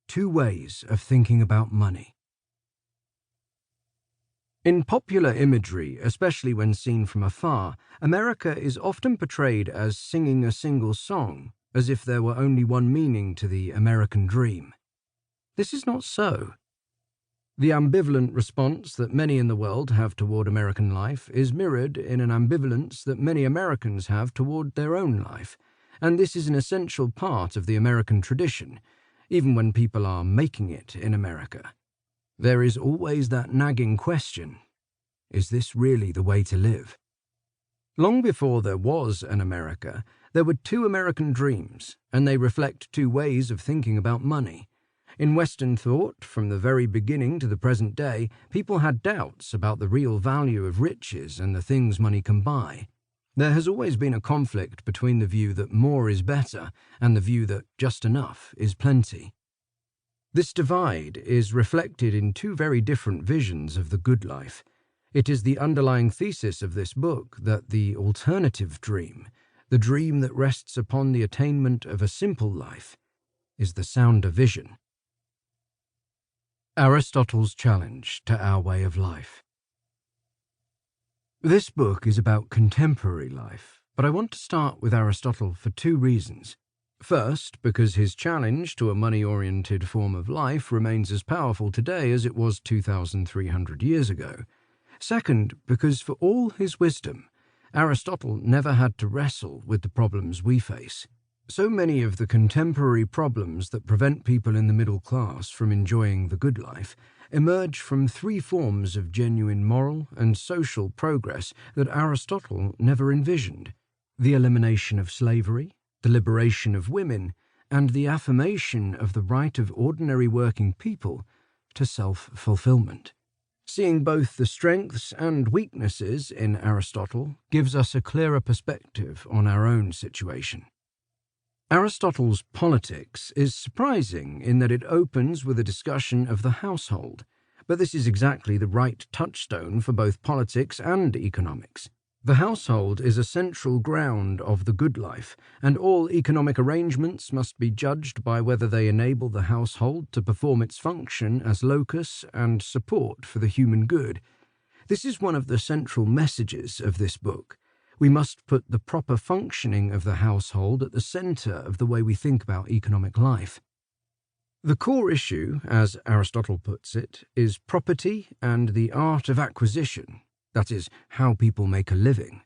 Two ways of thinking about money. In popular imagery, especially when seen from afar, America is often portrayed as singing a single song, as if there were only one meaning to the American dream. This is not so. The ambivalent response that many in the world have toward American life is mirrored in an ambivalence that many Americans have toward their own life, and this is an essential part of the American tradition, even when people are making it in America. There is always that nagging question, is this really the way to live? Long before there was an America, there were two American dreams, and they reflect two ways of thinking about money. In Western thought, from the very beginning to the present day, people had doubts about the real value of riches and the things money can buy. There has always been a conflict between the view that more is better and the view that just enough is plenty. This divide is reflected in two very different visions of the good life. It is the underlying thesis of this book that the alternative dream, the dream that rests upon the attainment of a simple life, is the sounder vision. Aristotle's challenge to our way of life. This book is about contemporary life, but I want to start with Aristotle for two reasons. First, because his challenge to a money-oriented form of life remains as powerful today as it was 2,300 years ago. Second, because for all his wisdom, Aristotle never had to wrestle with the problems we face. So many of the contemporary problems that prevent people in the middle class from enjoying the good life emerge from three forms of genuine moral and social progress that Aristotle never envisioned: the elimination of slavery, the liberation of women, and the affirmation of the right of ordinary working people to self-fulfillment. Seeing both the strengths and weaknesses in Aristotle gives us a clearer perspective on our own situation. Aristotle's Politics is surprising in that it opens with a discussion of the household, but this is exactly the right touchstone for both politics and economics. The household is a central ground of the good life, and all economic arrangements must be judged by whether they enable the household to perform its function as locus and support for the human good. This is one of the central messages of this book. We must put the proper functioning of the household at the center of the way we think about economic life. The core issue, as Aristotle puts it, is property and the art of acquisition, that is, how people make a living.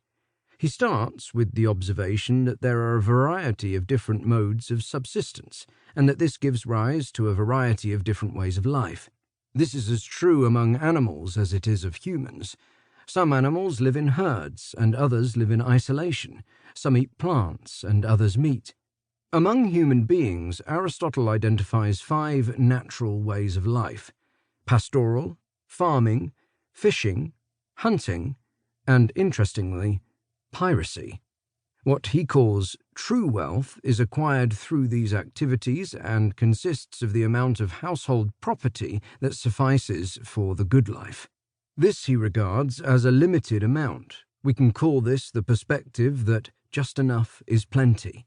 He starts with the observation that there are a variety of different modes of subsistence, and that this gives rise to a variety of different ways of life. This is as true among animals as it is of humans. Some animals live in herds, and others live in isolation. Some eat plants, and others meat. Among human beings, Aristotle identifies 5 natural ways of life: pastoral, farming, fishing, hunting, and, interestingly, piracy. What he calls true wealth is acquired through these activities and consists of the amount of household property that suffices for the good life. This he regards as a limited amount. We can call this the perspective that just enough is plenty.